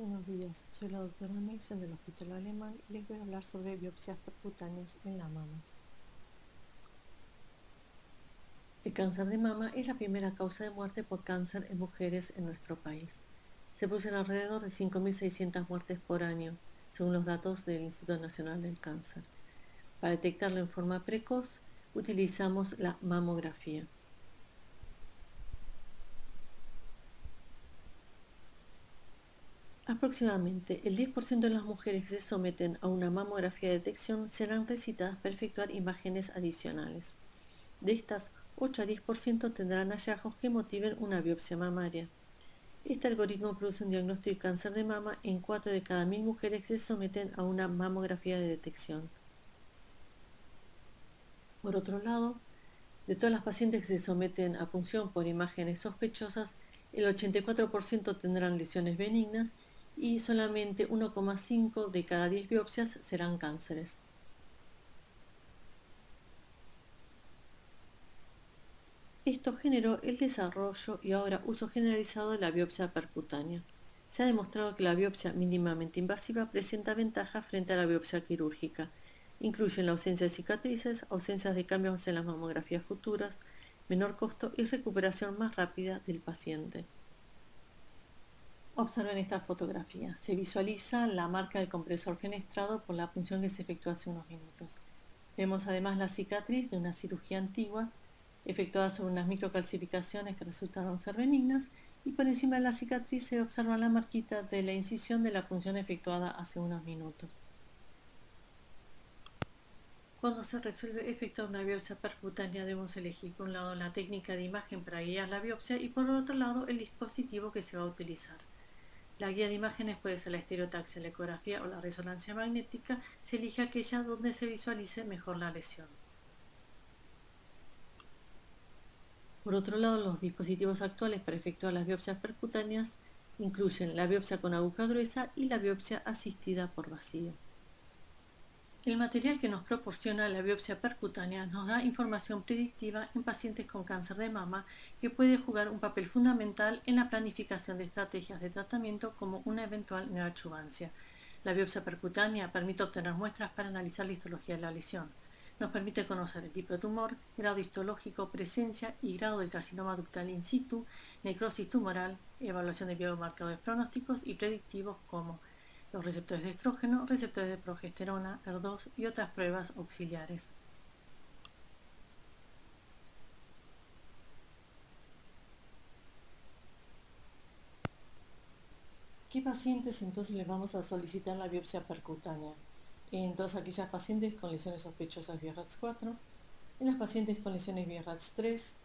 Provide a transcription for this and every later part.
Buenos días, soy la doctora Meixen del Hospital Alemán y les voy a hablar sobre biopsias percutáneas en la mama. El cáncer de mama es la primera causa de muerte por cáncer en mujeres en nuestro país. Se producen alrededor de 5.600 muertes por año, según los datos del Instituto Nacional del Cáncer. Para detectarlo en forma precoz, utilizamos la mamografía. Aproximadamente el 10% de las mujeres que se someten a una mamografía de detección serán recitadas para efectuar imágenes adicionales. De estas, 8 a 10% tendrán hallazgos que motiven una biopsia mamaria. Este algoritmo produce un diagnóstico de cáncer de mama en 4 de cada 1.000 mujeres que se someten a una mamografía de detección. Por otro lado, de todas las pacientes que se someten a punción por imágenes sospechosas, el 84% tendrán lesiones benignas y solamente 1,5 de cada 10 biopsias serán cánceres. Esto generó el desarrollo y ahora uso generalizado de la biopsia percutánea. Se ha demostrado que la biopsia mínimamente invasiva presenta ventajas frente a la biopsia quirúrgica. Incluyen la ausencia de cicatrices, ausencias de cambios en las mamografías futuras, menor costo y recuperación más rápida del paciente. Observen esta fotografía. Se visualiza la marca del compresor fenestrado por la punción que se efectuó hace unos minutos. Vemos además la cicatriz de una cirugía antigua efectuada sobre unas microcalcificaciones que resultaron ser benignas, y por encima de la cicatriz se observa la marquita de la incisión de la punción efectuada hace unos minutos. Cuando se resuelve efectuar una biopsia percutánea, debemos elegir por un lado la técnica de imagen para guiar la biopsia y por otro lado el dispositivo que se va a utilizar. La guía de imágenes puede ser la estereotaxia, la ecografía o la resonancia magnética. Se elige aquella donde se visualice mejor la lesión. Por otro lado, los dispositivos actuales para efectuar las biopsias percutáneas incluyen la biopsia con aguja gruesa y la biopsia asistida por vacío. El material que nos proporciona la biopsia percutánea nos da información predictiva en pacientes con cáncer de mama que puede jugar un papel fundamental en la planificación de estrategias de tratamiento como una eventual neoadjuvancia. La biopsia percutánea permite obtener muestras para analizar la histología de la lesión. Nos permite conocer el tipo de tumor, grado histológico, presencia y grado del carcinoma ductal in situ, necrosis tumoral, evaluación de biomarcadores pronósticos y predictivos como los receptores de estrógeno, receptores de progesterona, HER2 y otras pruebas auxiliares. ¿Qué pacientes entonces les vamos a solicitar la biopsia percutánea? En todas aquellas pacientes con lesiones sospechosas BRAF 4, en las pacientes con lesiones BRAF 3,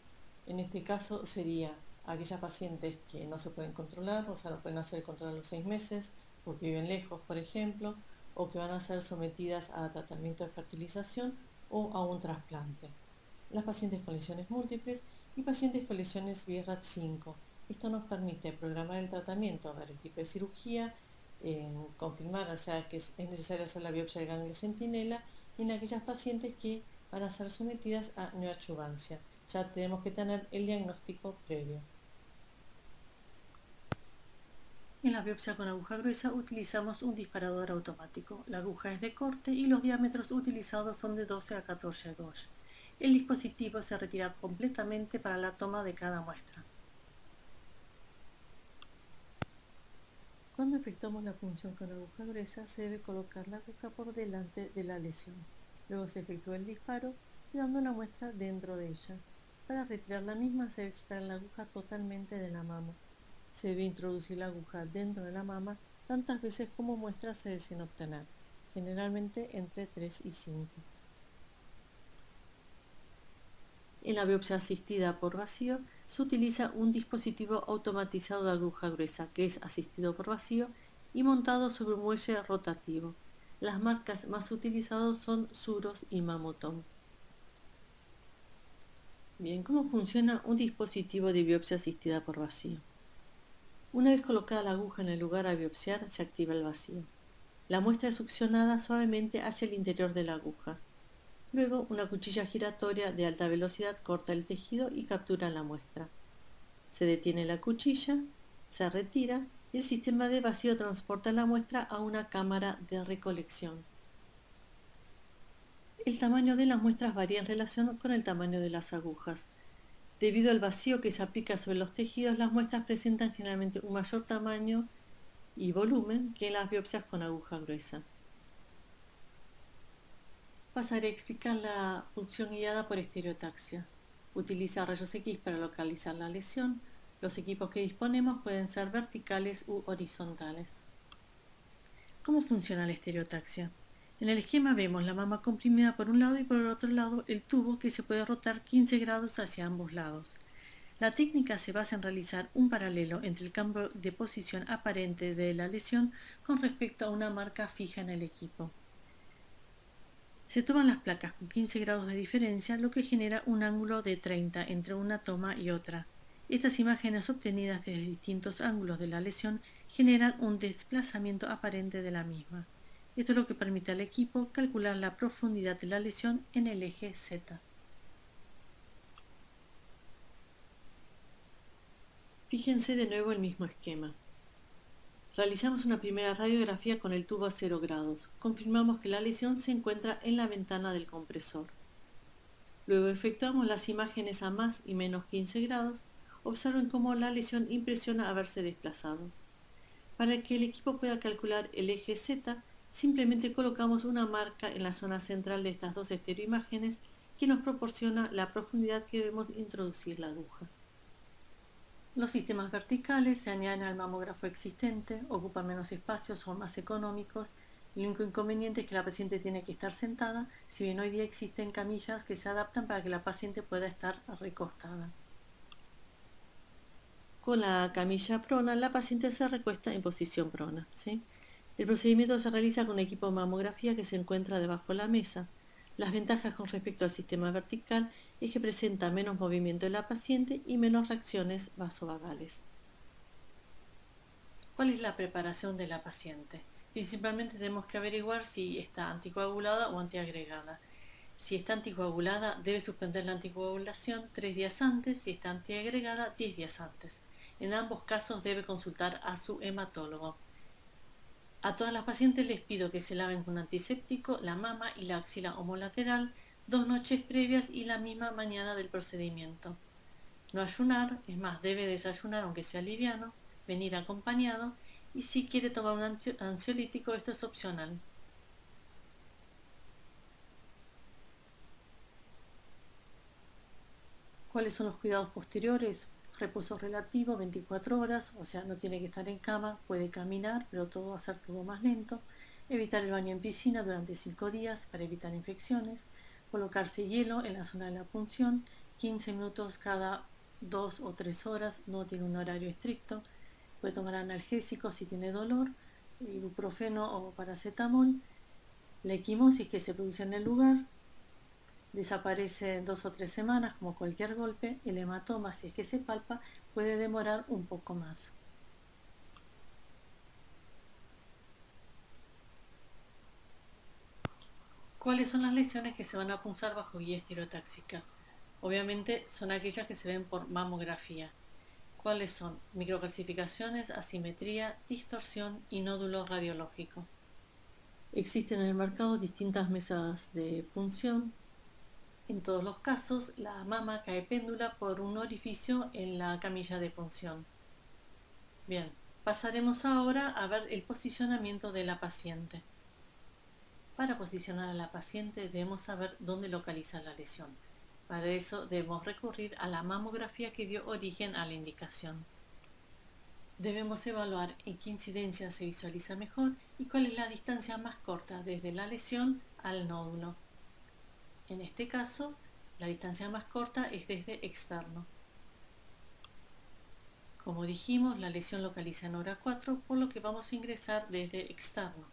en este caso sería aquellas pacientes que no se pueden controlar, o sea, no pueden hacer el control a los 6 meses, porque viven lejos, por ejemplo, o que van a ser sometidas a tratamiento de fertilización o a un trasplante. Las pacientes con lesiones múltiples y pacientes con lesiones BRAF 5. Esto nos permite programar el tratamiento, ver el tipo de cirugía, confirmar, o sea, que es necesario hacer la biopsia de ganglio centinela, y en aquellas pacientes que van a ser sometidas a neoadjuvancia. Ya tenemos que tener el diagnóstico previo. En la biopsia con aguja gruesa utilizamos un disparador automático. La aguja es de corte y los diámetros utilizados son de 12 a 14 gauge. El dispositivo se retira completamente para la toma de cada muestra. Cuando efectuamos la punción con aguja gruesa, se debe colocar la aguja por delante de la lesión. Luego se efectúa el disparo, quedando la muestra dentro de ella. Para retirar la misma se debe extraer la aguja totalmente de la mama. Se debe introducir la aguja dentro de la mama tantas veces como muestras se deseen obtener, generalmente entre 3 y 5. En la biopsia asistida por vacío se utiliza un dispositivo automatizado de aguja gruesa que es asistido por vacío y montado sobre un muelle rotativo. Las marcas más utilizadas son Suros y Mammotome. Bien, ¿cómo funciona un dispositivo de biopsia asistida por vacío? Una vez colocada la aguja en el lugar a biopsiar, se activa el vacío. La muestra es succionada suavemente hacia el interior de la aguja. Luego, una cuchilla giratoria de alta velocidad corta el tejido y captura la muestra. Se detiene la cuchilla, se retira El sistema de vacío transporta la muestra a una cámara de recolección. El tamaño de las muestras varía en relación con el tamaño de las agujas. Debido al vacío que se aplica sobre los tejidos, las muestras presentan generalmente un mayor tamaño y volumen que en las biopsias con aguja gruesa. Pasaré a explicar la punción guiada por estereotaxia. Utiliza rayos X para localizar la lesión. Los equipos que disponemos pueden ser verticales u horizontales. ¿Cómo funciona la estereotaxia? En el esquema vemos la mama comprimida por un lado y por el otro lado el tubo que se puede rotar 15 grados hacia ambos lados. La técnica se basa en realizar un paralelo entre el cambio de posición aparente de la lesión con respecto a una marca fija en el equipo. Se toman las placas con 15 grados de diferencia, lo que genera un ángulo de 30 entre una toma y otra. Estas imágenes obtenidas desde distintos ángulos de la lesión generan un desplazamiento aparente de la misma. Esto es lo que permite al equipo calcular la profundidad de la lesión en el eje Z. Fíjense de nuevo el mismo esquema. Realizamos una primera radiografía con el tubo a 0 grados. Confirmamos que la lesión se encuentra en la ventana del compresor. Luego efectuamos las imágenes a más y menos 15 grados. Observen cómo la lesión impresiona haberse desplazado. Para que el equipo pueda calcular el eje Z, simplemente colocamos una marca en la zona central de estas dos estereoimágenes que nos proporciona la profundidad que debemos introducir la aguja. Los sistemas verticales se añaden al mamógrafo existente, ocupan menos espacio, son más económicos. El único inconveniente es que la paciente tiene que estar sentada, si bien hoy día existen camillas que se adaptan para que la paciente pueda estar recostada. Con la camilla prona, la paciente se recuesta en posición prona, ¿sí? El procedimiento se realiza con un equipo de mamografía que se encuentra debajo de la mesa. Las ventajas con respecto al sistema vertical es que presenta menos movimiento de la paciente y menos reacciones vasovagales. ¿Cuál es la preparación de la paciente? Principalmente tenemos que averiguar si está anticoagulada o antiagregada. Si está anticoagulada, debe suspender la anticoagulación 3 días antes, si está antiagregada, 10 días antes. En ambos casos debe consultar a su hematólogo. A todas las pacientes les pido que se laven con antiséptico la mama y la axila homolateral 2 noches previas y la misma mañana del procedimiento. No ayunar, es más, debe desayunar aunque sea liviano, venir acompañado y si quiere tomar un ansiolítico, esto es opcional. ¿Cuáles son los cuidados posteriores? Reposo relativo, 24 horas, o sea, no tiene que estar en cama, puede caminar, pero todo va a ser todo más lento. Evitar el baño en piscina durante 5 días para evitar infecciones. Colocarse hielo en la zona de la punción, 15 minutos cada 2 o 3 horas, no tiene un horario estricto. Puede tomar analgésicos si tiene dolor, ibuprofeno o paracetamol. La equimosis que se produce en el lugar desaparece en 2 o 3 semanas como cualquier golpe. El hematoma, si es que se palpa, puede demorar un poco más. ¿Cuáles son las lesiones que se van a punzar bajo guía estereotáxica? Obviamente son aquellas que se ven por mamografía. ¿Cuáles son? Microcalcificaciones, asimetría, distorsión y nódulo radiológico. Existen en el mercado distintas mesas de punción. En todos los casos, la mama cae péndula por un orificio en la camilla de punción. Bien, pasaremos ahora a ver el posicionamiento de la paciente. Para posicionar a la paciente debemos saber dónde localizar la lesión. Para eso debemos recurrir a la mamografía que dio origen a la indicación. Debemos evaluar en qué incidencia se visualiza mejor y cuál es la distancia más corta desde la lesión al nódulo. En este caso, la distancia más corta es desde externo. Como dijimos, la lesión localiza en hora 4, por lo que vamos a ingresar desde externo.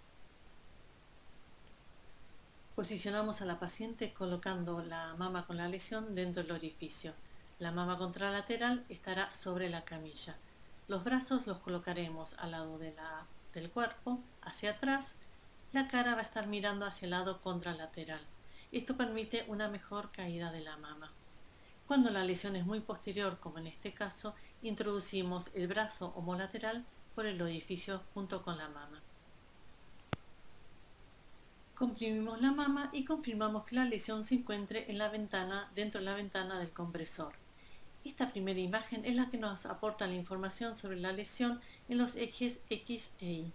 Posicionamos a la paciente colocando la mama con la lesión dentro del orificio. La mama contralateral estará sobre la camilla. Los brazos los colocaremos al lado del cuerpo, hacia atrás. La cara va a estar mirando hacia el lado contralateral. Esto permite una mejor caída de la mama. Cuando la lesión es muy posterior, como en este caso, introducimos el brazo homolateral por el orificio junto con la mama. Comprimimos la mama y confirmamos que la lesión se encuentre en la ventana, dentro de la ventana del compresor. Esta primera imagen es la que nos aporta la información sobre la lesión en los ejes X e Y.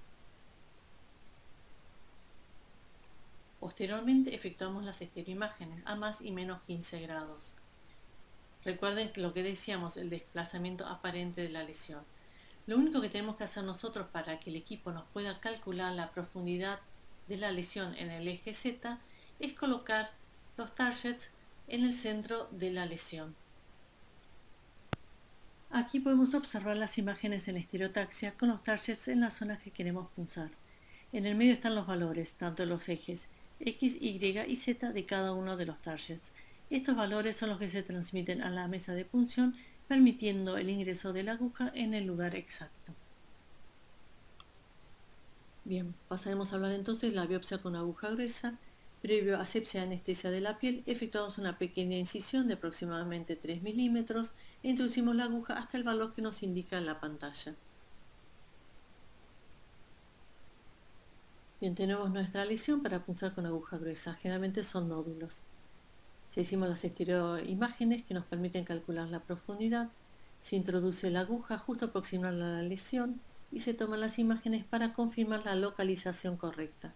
Posteriormente efectuamos las estereoimágenes a más y menos 15 grados. Recuerden que lo que decíamos, el desplazamiento aparente de la lesión. Lo único que tenemos que hacer nosotros para que el equipo nos pueda calcular la profundidad de la lesión en el eje Z es colocar los targets en el centro de la lesión. Aquí podemos observar las imágenes en estereotaxia con los targets en las zonas que queremos punzar. En el medio están los valores, tanto los ejes X, Y y Z de cada uno de los targets. Estos valores son los que se transmiten a la mesa de punción, permitiendo el ingreso de la aguja en el lugar exacto. Bien, pasaremos a hablar entonces de la biopsia con aguja gruesa. Previo a asepsia y anestesia de la piel, efectuamos una pequeña incisión de aproximadamente 3 milímetros e introducimos la aguja hasta el valor que nos indica en la pantalla. Bien, tenemos nuestra lesión para punzar con aguja gruesa. Generalmente son nódulos. Ya hicimos las estereoimágenes que nos permiten calcular la profundidad. Se introduce la aguja justo proximal a la lesión y se toman las imágenes para confirmar la localización correcta.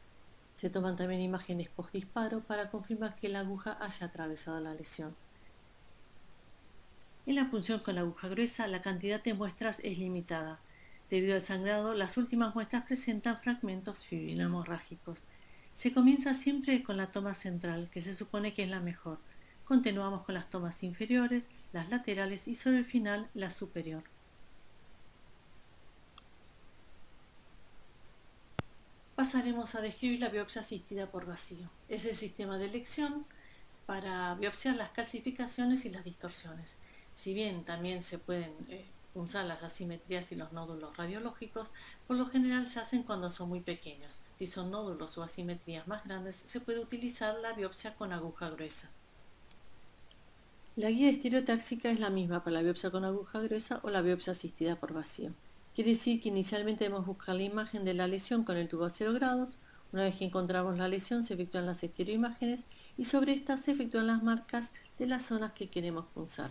Se toman también imágenes post-disparo para confirmar que la aguja haya atravesado la lesión. En la punción con la aguja gruesa, la cantidad de muestras es limitada. Debido al sangrado, las últimas muestras presentan fragmentos fibrinahemorrágicos. Se comienza siempre con la toma central, que se supone que es la mejor. Continuamos con las tomas inferiores, las laterales y sobre el final la superior. Pasaremos a describir la biopsia asistida por vacío. Es el sistema de elección para biopsiar las calcificaciones y las distorsiones. Si bien también se pueden punzar las asimetrías y los nódulos radiológicos, por lo general se hacen cuando son muy pequeños. Si son nódulos o asimetrías más grandes, se puede utilizar la biopsia con aguja gruesa. La guía estereotáxica es la misma para la biopsia con aguja gruesa o la biopsia asistida por vacío. Quiere decir que inicialmente debemos buscar la imagen de la lesión con el tubo a 0 grados. Una vez que encontramos la lesión, se efectúan las estereoimágenes y sobre estas se efectúan las marcas de las zonas que queremos punzar.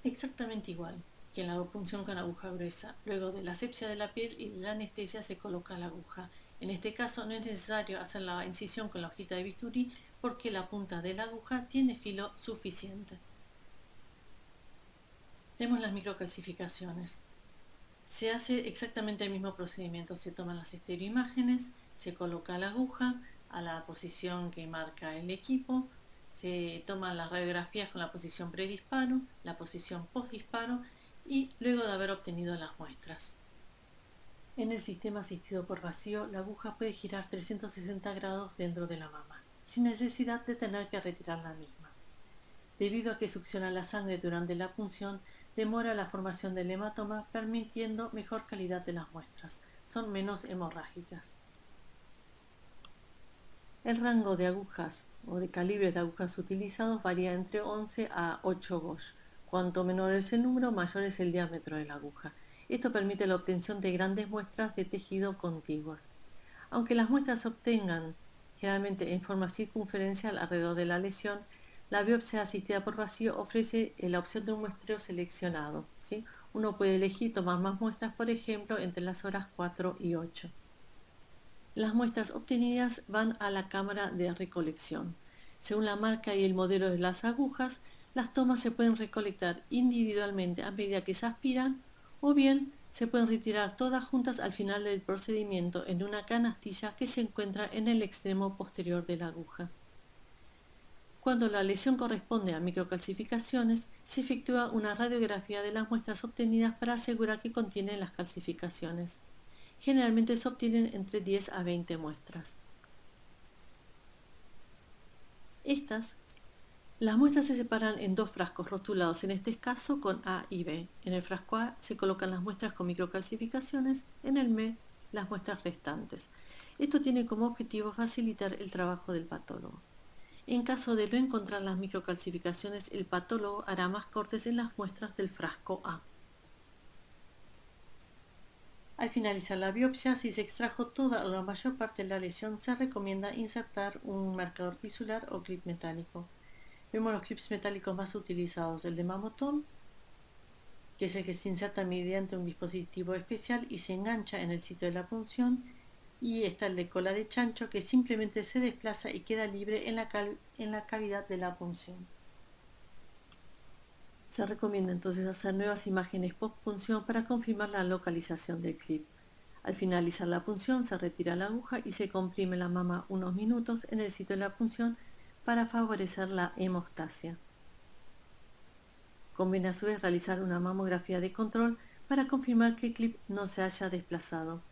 Exactamente igual que en la punción con aguja gruesa. Luego de la asepsia de la piel y de la anestesia se coloca la aguja. En este caso no es necesario hacer la incisión con la hojita de bisturí porque la punta de la aguja tiene filo suficiente. Vemos las microcalcificaciones. Se hace exactamente el mismo procedimiento. Se toman las estereoimágenes, se coloca la aguja a la posición que marca el equipo, se toman las radiografías con la posición predisparo, la posición postdisparo y luego de haber obtenido las muestras. En el sistema asistido por vacío, la aguja puede girar 360 grados dentro de la mama, sin necesidad de tener que retirar la misma. Debido a que succiona la sangre durante la punción, demora la formación del hematoma, permitiendo mejor calidad de las muestras. Son menos hemorrágicas. El rango de agujas o de calibres de agujas utilizados varía entre 11 a 8 gauge. Cuanto menor es el número, mayor es el diámetro de la aguja. Esto permite la obtención de grandes muestras de tejido contiguas. Aunque las muestras se obtengan generalmente en forma circunferencial alrededor de la lesión, la biopsia asistida por vacío ofrece la opción de un muestreo seleccionado, ¿sí? Uno puede elegir tomar más muestras, por ejemplo, entre las horas 4 y 8. Las muestras obtenidas van a la cámara de recolección. Según la marca y el modelo de las agujas, las tomas se pueden recolectar individualmente a medida que se aspiran o bien se pueden retirar todas juntas al final del procedimiento en una canastilla que se encuentra en el extremo posterior de la aguja. Cuando la lesión corresponde a microcalcificaciones, se efectúa una radiografía de las muestras obtenidas para asegurar que contienen las calcificaciones. Generalmente se obtienen entre 10 a 20 muestras. Las muestras se separan en dos frascos rotulados, en este caso con A y B. En el frasco A se colocan las muestras con microcalcificaciones, en el B las muestras restantes. Esto tiene como objetivo facilitar el trabajo del patólogo. En caso de no encontrar las microcalcificaciones, el patólogo hará más cortes en las muestras del frasco A. Al finalizar la biopsia, si se extrajo toda o la mayor parte de la lesión, se recomienda insertar un marcador tisular o clip metálico. Vemos los clips metálicos más utilizados, el de Mammoton, que es el que se inserta mediante un dispositivo especial y se engancha en el sitio de la punción, y está el de cola de chancho, que simplemente se desplaza y queda libre en la cavidad de la punción. Se recomienda entonces hacer nuevas imágenes post-punción para confirmar la localización del clip. Al finalizar la punción se retira la aguja y se comprime la mama unos minutos en el sitio de la punción para favorecer la hemostasia. Conviene a su vez realizar una mamografía de control para confirmar que el clip no se haya desplazado.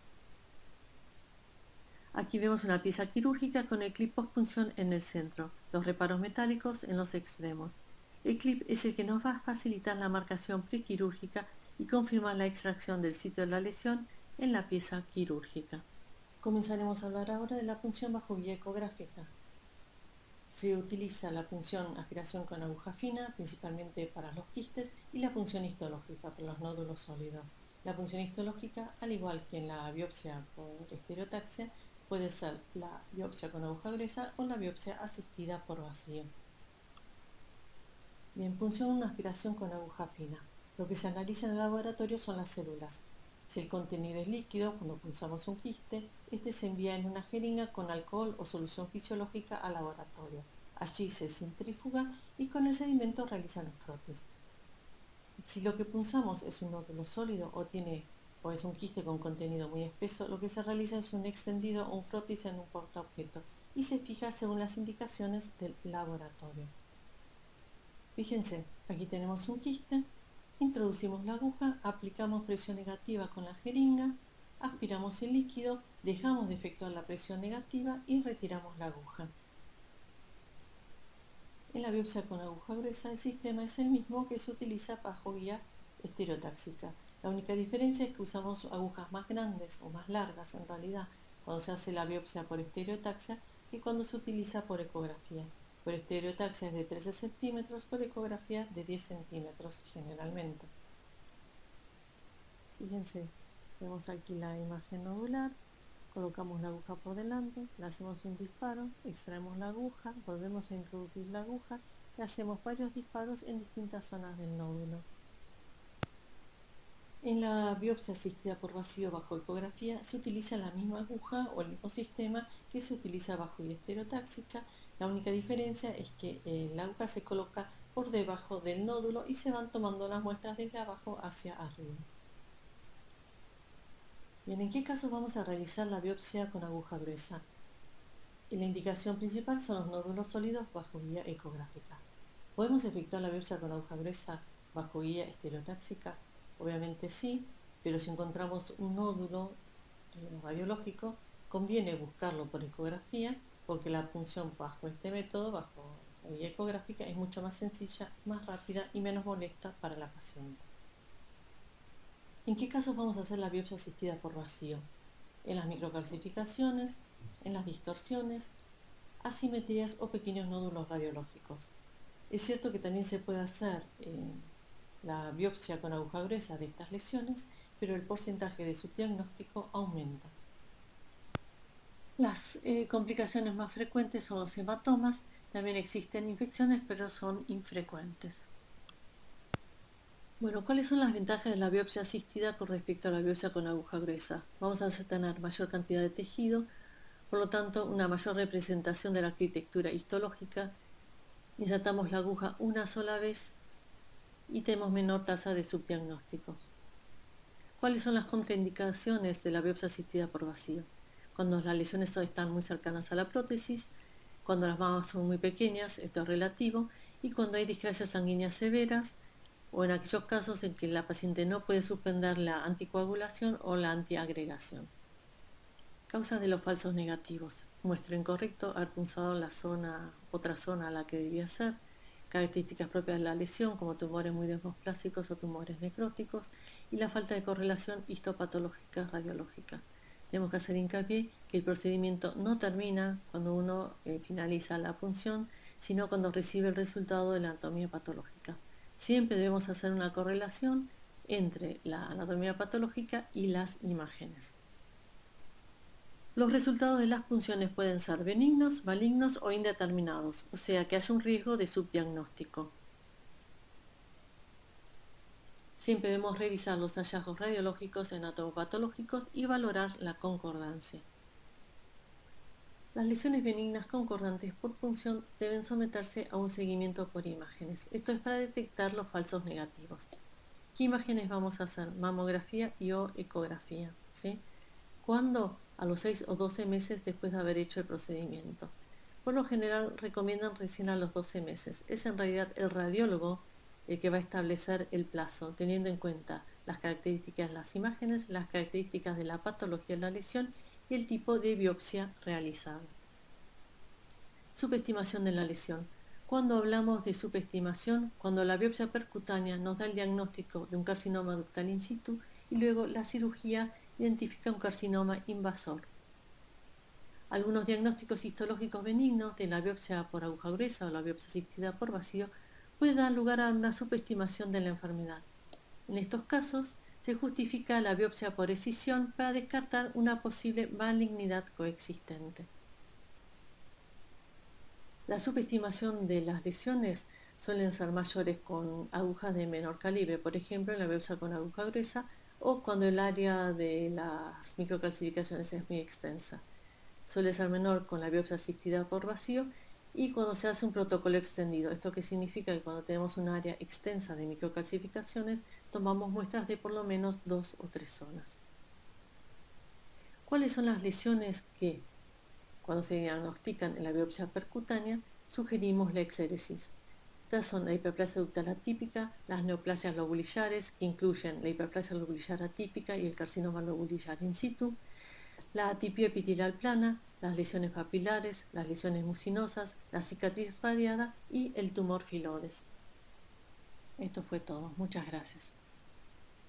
Aquí vemos una pieza quirúrgica con el clip post-punción en el centro, los reparos metálicos en los extremos. El clip es el que nos va a facilitar la marcación prequirúrgica y confirmar la extracción del sitio de la lesión en la pieza quirúrgica. Comenzaremos a hablar ahora de la punción bajo guía ecográfica. Se utiliza la punción aspiración con aguja fina, principalmente para los quistes, y la punción histológica para los nódulos sólidos. La punción histológica, al igual que en la biopsia por estereotaxia, puede ser la biopsia con aguja gruesa o la biopsia asistida por vacío. Bien, punción aspiración con aguja fina. Lo que se analiza en el laboratorio son las células. Si el contenido es líquido, cuando punzamos un quiste, este se envía en una jeringa con alcohol o solución fisiológica al laboratorio. Allí se centrifuga y con el sedimento realizan los frotes. Si lo que punzamos es un nódulo sólido o es un quiste con contenido muy espeso, lo que se realiza es un extendido o un frotis en un portaobjeto y se fija según las indicaciones del laboratorio. Fíjense, aquí tenemos un quiste, introducimos la aguja, aplicamos presión negativa con la jeringa, aspiramos el líquido, dejamos de efectuar la presión negativa y retiramos la aguja. En la biopsia con aguja gruesa el sistema es el mismo que se utiliza bajo guía estereotáxica. La única diferencia es que usamos agujas más grandes o más largas en realidad cuando se hace la biopsia por estereotaxia que cuando se utiliza por ecografía. Por estereotaxia es de 13 centímetros, por ecografía de 10 centímetros generalmente. Fíjense, vemos aquí la imagen nodular, colocamos la aguja por delante, le hacemos un disparo, extraemos la aguja, volvemos a introducir la aguja y hacemos varios disparos en distintas zonas del nódulo. En la biopsia asistida por vacío bajo ecografía se utiliza la misma aguja o el mismo sistema que se utiliza bajo guía estereotáxica. La única diferencia es que la aguja se coloca por debajo del nódulo y se van tomando las muestras desde abajo hacia arriba. Bien, ¿en qué casos vamos a realizar la biopsia con aguja gruesa? La indicación principal son los nódulos sólidos bajo guía ecográfica. ¿Podemos efectuar la biopsia con aguja gruesa bajo guía estereotáxica? Obviamente sí, pero si encontramos un nódulo radiológico, conviene buscarlo por ecografía, porque la punción bajo este método, bajo la guía ecográfica, es mucho más sencilla, más rápida y menos molesta para la paciente. ¿En qué casos vamos a hacer la biopsia asistida por vacío? En las microcalcificaciones, en las distorsiones, asimetrías o pequeños nódulos radiológicos. Es cierto que también se puede hacer la biopsia con aguja gruesa de estas lesiones, pero el porcentaje de subdiagnóstico aumenta. Las complicaciones más frecuentes son los hematomas, también existen infecciones, pero son infrecuentes. Bueno, ¿cuáles son las ventajas de la biopsia asistida con respecto a la biopsia con aguja gruesa? Vamos a tener mayor cantidad de tejido, por lo tanto, una mayor representación de la arquitectura histológica, insertamos la aguja una sola vez y tenemos menor tasa de subdiagnóstico. ¿Cuáles son las contraindicaciones de la biopsia asistida por vacío? Cuando las lesiones están muy cercanas a la prótesis, cuando las mamas son muy pequeñas, esto es relativo, y cuando hay discrasias sanguíneas severas, o en aquellos casos en que la paciente no puede suspender la anticoagulación o la antiagregación. Causas de los falsos negativos. Muestro incorrecto, haber punzado otra zona a la que debía ser. Características propias de la lesión, como tumores muy desmosplásicos o tumores necróticos, y la falta de correlación histopatológica radiológica. Tenemos que hacer hincapié que el procedimiento no termina cuando uno finaliza la punción, sino cuando recibe el resultado de la anatomía patológica. Siempre debemos hacer una correlación entre la anatomía patológica y las imágenes. Los resultados de las punciones pueden ser benignos, malignos o indeterminados, o sea que haya un riesgo de subdiagnóstico. Siempre debemos revisar los hallazgos radiológicos anatomopatológicos y valorar la concordancia. Las lesiones benignas concordantes por punción deben someterse a un seguimiento por imágenes. Esto es para detectar los falsos negativos. ¿Qué imágenes vamos a hacer? Mamografía y o ecografía. ¿Sí? ¿Cuándo? A los 6 o 12 meses después de haber hecho el procedimiento. Por lo general recomiendan recién a los 12 meses. Es en realidad el radiólogo el que va a establecer el plazo, teniendo en cuenta las características de las imágenes, las características de la patología de la lesión y el tipo de biopsia realizada. Subestimación de la lesión. Cuando hablamos de subestimación, cuando la biopsia percutánea nos da el diagnóstico de un carcinoma ductal in situ y luego la cirugía identifica un carcinoma invasor. Algunos diagnósticos histológicos benignos de la biopsia por aguja gruesa o la biopsia asistida por vacío puede dar lugar a una subestimación de la enfermedad. En estos casos, se justifica la biopsia por escisión para descartar una posible malignidad coexistente. La subestimación de las lesiones suelen ser mayores con agujas de menor calibre, por ejemplo en la biopsia con aguja gruesa o cuando el área de las microcalcificaciones es muy extensa. Suele ser menor con la biopsia asistida por vacío y cuando se hace un protocolo extendido. Esto que significa que cuando tenemos un área extensa de microcalcificaciones, tomamos muestras de por lo menos 2 o 3 zonas. ¿Cuáles son las lesiones que, cuando se diagnostican en la biopsia percutánea, sugerimos la exéresis? Estas son la hiperplasia ductal atípica, las neoplasias lobulillares, que incluyen la hiperplasia lobulillar atípica y el carcinoma lobulillar in situ, la atipia epitelial plana, las lesiones papilares, las lesiones mucinosas, la cicatriz radiada y el tumor filodes. Esto fue todo. Muchas gracias.